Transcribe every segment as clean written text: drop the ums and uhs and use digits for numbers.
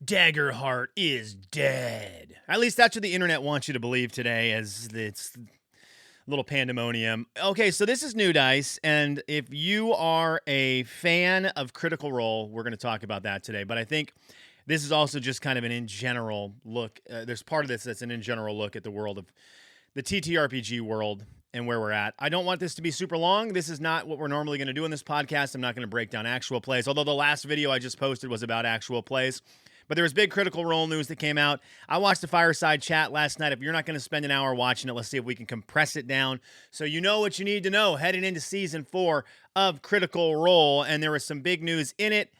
Daggerheart is dead. At least that's what the internet wants you to believe today, as it's little pandemonium. Okay, so this is New Dice, and if you are a fan of Critical Role, we're going to talk about that today. But I think this is also just kind of an in general look. There's part of this that's an in general look at the world of the TTRPG world and where we're at. I don't want this to be super long. This is not what we're normally going to do in this podcast. I'm not going to break down actual plays, although the last video I just posted was about actual plays. But there was big Critical Role news that came out. I watched the Fireside Chat last night. If you're not going to spend an hour watching it, let's see if we can compress it down so you know what you need to know heading into Season 4 of Critical Role. And there was some big news in it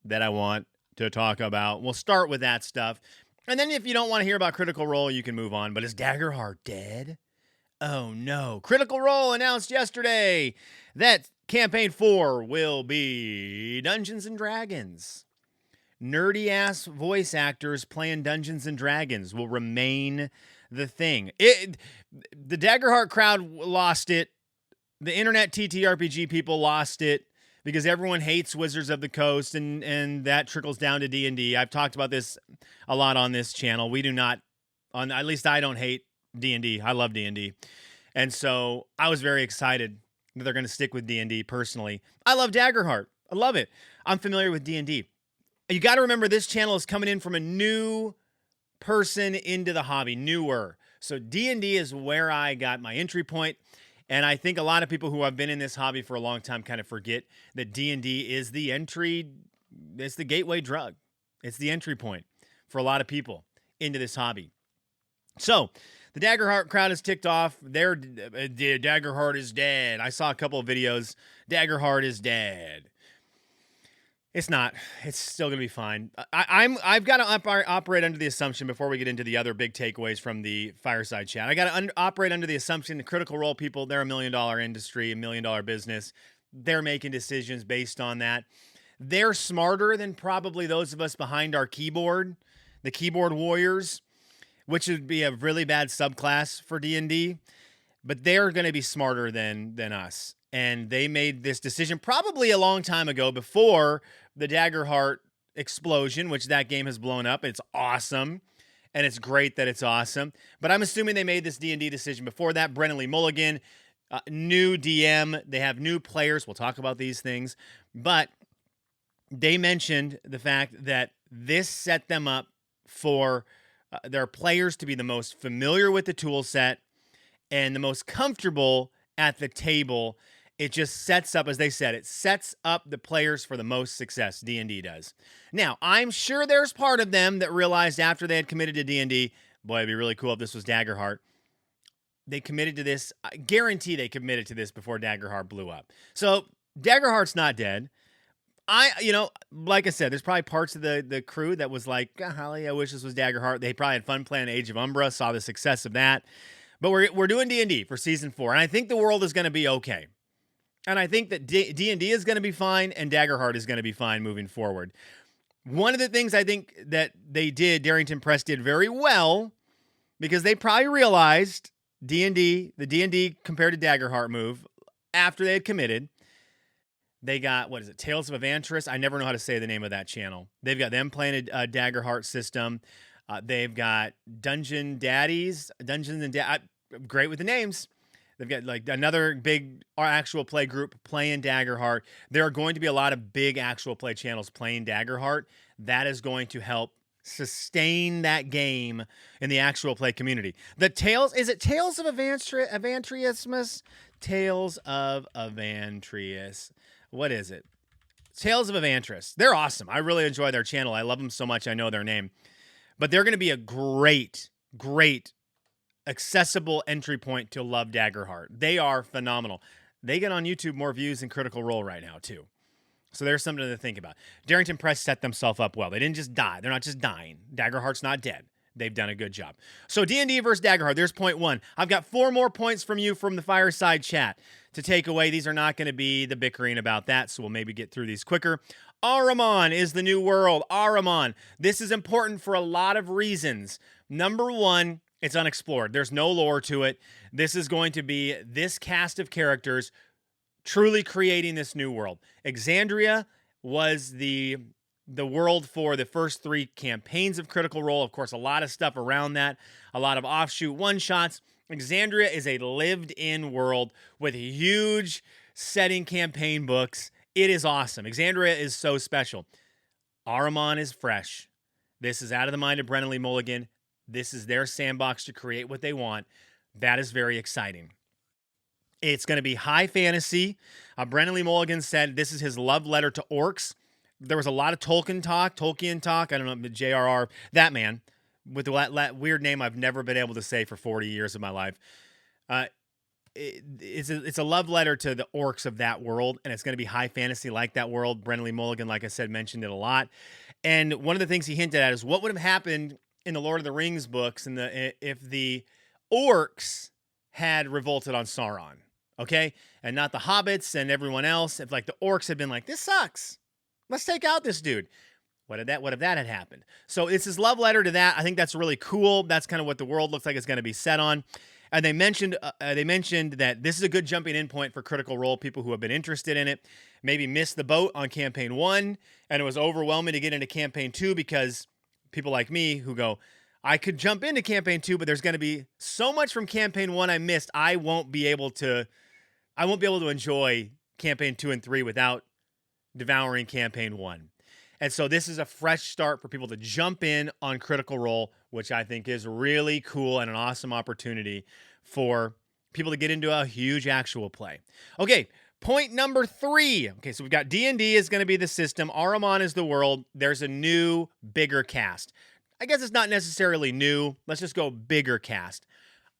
that I want to talk about. We'll start with that stuff. And then if you don't want to hear about Critical Role, you can move on. But is Daggerheart dead? Oh no. Critical Role announced yesterday that Campaign 4 will be Dungeons & Dragons. Nerdy-ass voice actors playing Dungeons & Dragons will remain the thing. The Daggerheart crowd lost it. The internet TTRPG people lost it because everyone hates Wizards of the Coast, and that trickles down to D&D. I've talked about this a lot on this channel. We do not, at least I don't hate D&D. I love D&D. And so I was very excited that they're going to stick with D&D personally. I love Daggerheart. I love it. I'm familiar with D&D. You got to remember this channel is coming in from a new person into the hobby, newer. So D&D is where I got my entry point. And I think a lot of people who have been in this hobby for a long time kind of forget that D&D is the entry, it's the gateway drug. It's the entry point for a lot of people into this hobby. So the Daggerheart crowd is ticked off. Daggerheart is dead. I saw a couple of videos. Daggerheart is dead. It's not. It's still going to be fine. I've got to operate under the assumption before we get into the other big takeaways from the Fireside Chat. I got to operate under the assumption the Critical Role people, they're $1 million industry, $1 million business. They're making decisions based on that. They're smarter than probably those of us behind our keyboard, the keyboard warriors, which would be a really bad subclass for D&D. But they're going to be smarter than us. And they made this decision probably a long time ago before the Daggerheart explosion, which that game has blown up. It's awesome. And it's great that it's awesome. But I'm assuming they made this D&D decision before that. Brennan Lee Mulligan, new DM. They have new players. We'll talk about these things. But they mentioned the fact that this set them up for their players to be the most familiar with the tool set and the most comfortable at the table. It just sets up, as they said, it sets up the players for the most success. D&D does. Now, I'm sure there's part of them that realized after they had committed to D&D, boy, it'd be really cool if this was Daggerheart. They committed to this. I guarantee they committed to this before Daggerheart blew up. So Daggerheart's not dead. Like I said, there's probably parts of the crew that was like, golly, I wish this was Daggerheart. They probably had fun playing Age of Umbra, saw the success of that. But we're doing D&D for Season 4, and I think the world is going to be okay. And I think that D&D is going to be fine, and Daggerheart is going to be fine moving forward. One of the things I think that they did, Darrington Press did very well, because they probably realized the D&D compared to Daggerheart move, after they had committed, they got, Tales of Avantris? I never know how to say the name of that channel. They've got them playing a Daggerheart system. They've got Dungeons and great with the names. They've got like another big actual play group playing Daggerheart. There are going to be a lot of big actual play channels playing Daggerheart. That is going to help sustain that game in the actual play community. Is it Tales of Avantrius? Tales of Avantrius. What is it? Tales of Avantris. They're awesome. I really enjoy their channel. I love them so much I know their name. But they're going to be a great accessible entry point to love Daggerheart. They are phenomenal. They get on YouTube more views than Critical Role right now, too. So there's something to think about. Darrington Press set themselves up well. They didn't just die. They're not just dying. Daggerheart's not dead. They've done a good job. So D&D versus Daggerheart, there's point 1. I've got 4 more points from you from the Fireside Chat to take away. These are not going to be the bickering about that, so we'll maybe get through these quicker. Ahriman is the new world. Ahriman. This is important for a lot of reasons. Number 1, it's unexplored. There's no lore to it. This is going to be this cast of characters truly creating this new world. Exandria was the the world for the first 3 campaigns of Critical Role. Of course, a lot of stuff around that, a lot of offshoot one-shots. Exandria is a lived-in world with huge setting campaign books. It is awesome. Exandria is so special. Ahriman is fresh. This is out of the mind of Brennan Lee Mulligan. This is their sandbox to create what they want. That is very exciting. It's going to be high fantasy. Brennan Lee Mulligan said this is his love letter to orcs. There was a lot of Tolkien talk. I don't know, J.R.R., that man, with that weird name I've never been able to say for 40 years of my life. It's a love letter to the orcs of that world, and it's going to be high fantasy like that world. Brennan Lee Mulligan, like I said, mentioned it a lot. And one of the things he hinted at is what would have happened in the Lord of the Rings books if the orcs had revolted on Sauron, okay? And not the hobbits and everyone else. If like the orcs had been like, this sucks, let's take out this dude. What if that had happened? So it's his love letter to that. I think that's really cool. That's kind of what the world looks like it's going to be set on. And they mentioned that this is a good jumping in point for Critical Role. People who have been interested in it maybe missed the boat on Campaign 1, and it was overwhelming to get into Campaign 2 because people like me who go, I could jump into Campaign 2, but there's going to be so much from Campaign 1 I missed. I won't be able to enjoy Campaign 2 and 3 without devouring Campaign 1. And so this is a fresh start for people to jump in on Critical Role, which I think is really cool and an awesome opportunity for people to get into a huge actual play. Okay, point number 3. Okay, so we've got D&D is going to be the system. Ahriman is the world. There's a new, bigger cast. I guess it's not necessarily new. Let's just go bigger cast.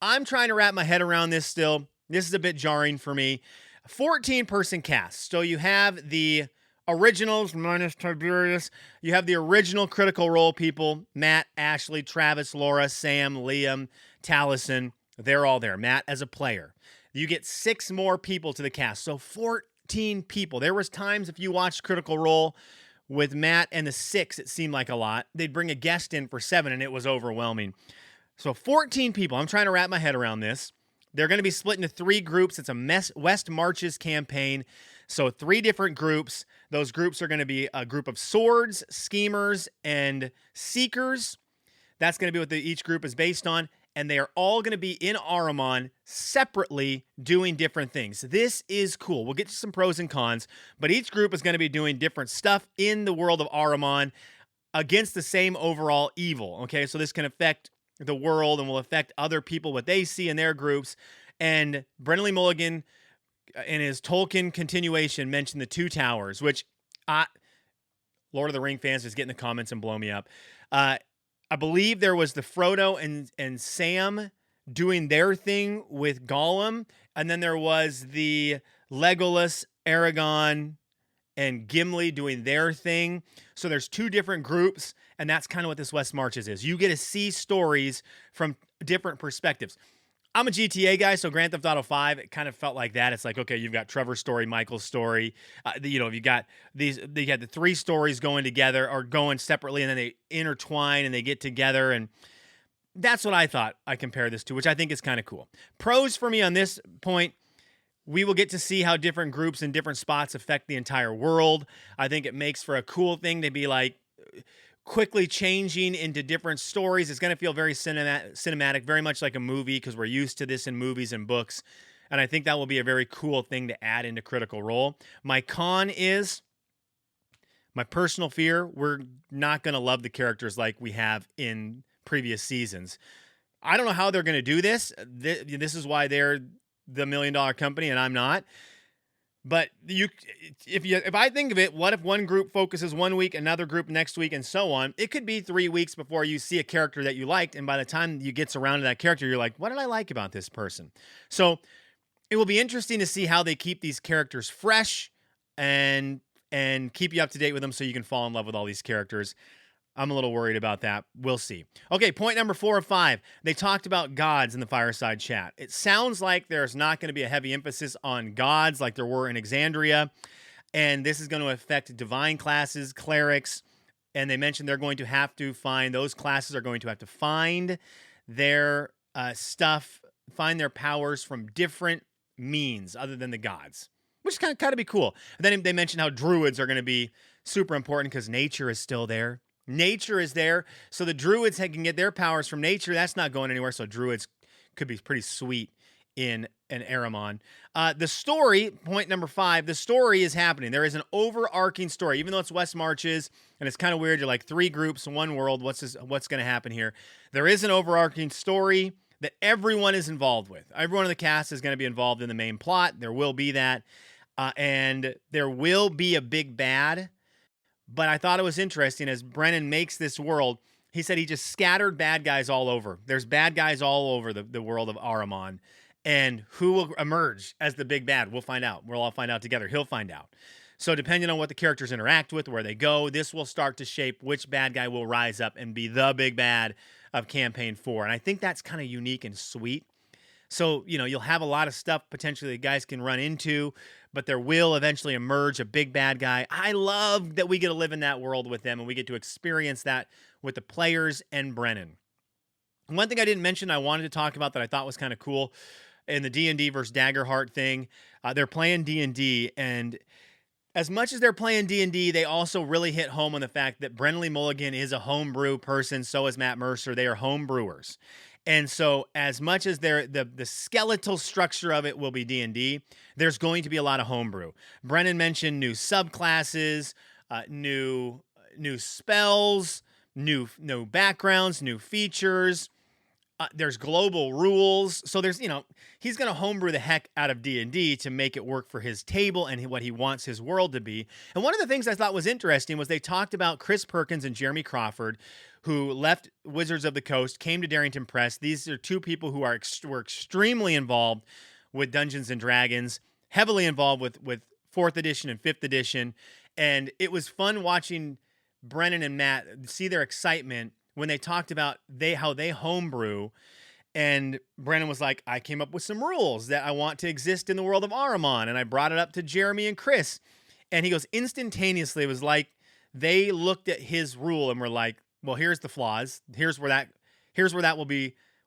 I'm trying to wrap my head around this still. This is a bit jarring for me. 14-person cast. So you have the originals minus Tiberius. You have the original Critical Role people, Matt, Ashley, Travis, Laura, Sam, Liam, Taliesin. They're all there. Matt as a player. You get 6 more people to the cast. So 14 people. There was times if you watched Critical Role with Matt and the 6, it seemed like a lot. They'd bring a guest in for 7 and it was overwhelming. So 14 people. I'm trying to wrap my head around this. They're going to be split into 3 groups. It's a West Marches campaign. So 3 different groups. Those groups are going to be a group of swords, schemers, and seekers. That's going to be what each group is based on. And they are all going to be in Ahriman separately doing different things. This is cool. We'll get to some pros and cons, but each group is going to be doing different stuff in the world of Ahriman against the same overall evil. Okay, so this can affect the world and will affect other people, what they see in their groups. And Brennan Lee Mulligan, in his Tolkien continuation, mentioned the 2 towers, which Lord of the Ring fans just get in the comments and blow me up. I believe there was the Frodo and Sam doing their thing with Gollum, and then there was the Legolas, Aragorn, and Gimli doing their thing. So there's 2 different groups, and that's kind of what this West Marches is. You get to see stories from different perspectives. I'm a GTA guy, so Grand Theft Auto 5, it kind of felt like that. It's like, okay, you've got Trevor's story, Michael's story. You got the 3 stories going together or going separately, and then they intertwine and they get together. And that's what I thought I compare this to, which I think is kind of cool. Pros for me on this point, we will get to see how different groups in different spots affect the entire world. I think it makes for a cool thing to be like quickly changing into different stories. It's going to feel very cinematic, very much like a movie because we're used to this in movies and books. And I think that will be a very cool thing to add into Critical Role. My con is my personal fear. We're not going to love the characters like we have in previous seasons. I don't know how they're going to do this. This is why they're the $1 million company and I'm not. But if I think of it, what if one group focuses one week, another group next week, and so on? It could be 3 weeks before you see a character that you liked, and by the time you get around to that character, you're like, what did I like about this person? So it will be interesting to see how they keep these characters fresh and keep you up to date with them so you can fall in love with all these characters. I'm a little worried about that. We'll see. Okay, point number 4 of 5. They talked about gods in the Fireside Chat. It sounds like there's not going to be a heavy emphasis on gods like there were in Exandria, and this is going to affect divine classes, clerics, and they mentioned they're going to have to find, those classes are going to have to find their stuff, find their powers from different means other than the gods, which is kind of be cool. And then they mentioned how druids are going to be super important because nature is still there. Nature is there. So the druids can get their powers from nature. That's not going anywhere. So druids could be pretty sweet in an Aramon. The story, point number 5, the story is happening. There is an overarching story, even though it's West Marches and it's kind of weird. You're like 3 groups, 1 world. What's going to happen here? There is an overarching story that everyone is involved with. Everyone in the cast is going to be involved in the main plot. There will be that. And there will be a big bad. But I thought it was interesting as Brennan makes this world. He said he just scattered bad guys all over. There's bad guys all over the world of Ahriman. And who will emerge as the big bad? We'll find out. We'll all find out together. He'll find out. So depending on what the characters interact with, where they go, this will start to shape which bad guy will rise up and be the big bad of campaign 4. And I think that's kind of unique and sweet. So, you'll have a lot of stuff potentially that guys can run into, but there will eventually emerge a big bad guy. I love that we get to live in that world with them and we get to experience that with the players and Brennan. One thing I didn't mention I wanted to talk about that I thought was kind of cool in the D&D versus Daggerheart thing, they're playing D&D, and as much as they're playing D&D, they also really hit home on the fact that Brennan Mulligan is a homebrew person. So is Matt Mercer. They are homebrewers. And so as much as the skeletal structure of it will be D&D, there's going to be a lot of homebrew. Brennan mentioned new subclasses, new spells, new backgrounds, new features. There's global rules. So there's, he's going to homebrew the heck out of D&D to make it work for his table and what he wants his world to be. And one of the things I thought was interesting was they talked about Chris Perkins and Jeremy Crawford, who left Wizards of the Coast, came to Darrington Press. These are 2 people who were extremely involved with Dungeons and Dragons, heavily involved with 4th edition and 5th edition. And it was fun watching Brennan and Matt see their excitement when they talked about how they homebrew. And Brennan was like, I came up with some rules that I want to exist in the world of Ahriman. And I brought it up to Jeremy and Chris. And he goes, instantaneously, it was like they looked at his rule and were like, well, here's the flaws. Here's where that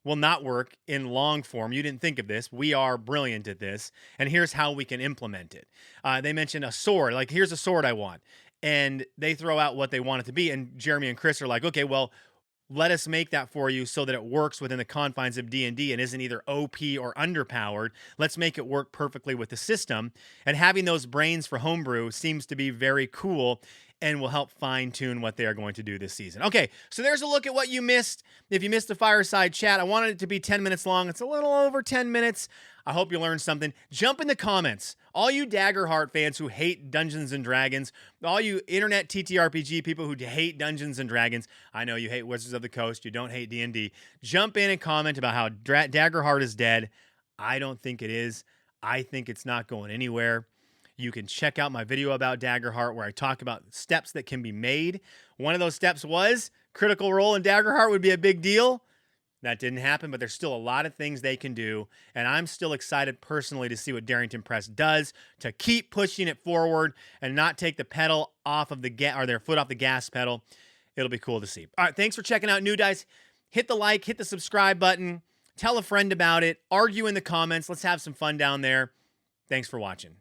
will not work in long form. You didn't think of this. We are brilliant at this. And here's how we can implement it. They mentioned a sword. Like, here's a sword I want. And they throw out what they want it to be. And Jeremy and Chris are like, okay, well, let us make that for you so that it works within the confines of D&D and isn't either OP or underpowered. Let's make it work perfectly with the system. And having those brains for homebrew seems to be very cool and will help fine-tune what they are going to do this season. Okay, so there's a look at what you missed. If you missed the Fireside Chat, I wanted it to be 10 minutes long. It's a little over 10 minutes. I hope you learned something. Jump in the comments. All you Daggerheart fans who hate Dungeons and Dragons, all you internet TTRPG people who hate Dungeons and Dragons, I know you hate Wizards of the Coast, you don't hate D&D. Jump in and comment about how Daggerheart is dead. I don't think it is. I think it's not going anywhere. You can check out my video about Daggerheart where I talk about steps that can be made. One of those steps was Critical Role in Daggerheart would be a big deal. That didn't happen, but there's still a lot of things they can do. And I'm still excited personally to see what Darrington Press does to keep pushing it forward and not take the pedal off of their foot off the gas pedal. It'll be cool to see. All right, thanks for checking out New Dice. Hit the like, hit the subscribe button, tell a friend about it, argue in the comments. Let's have some fun down there. Thanks for watching.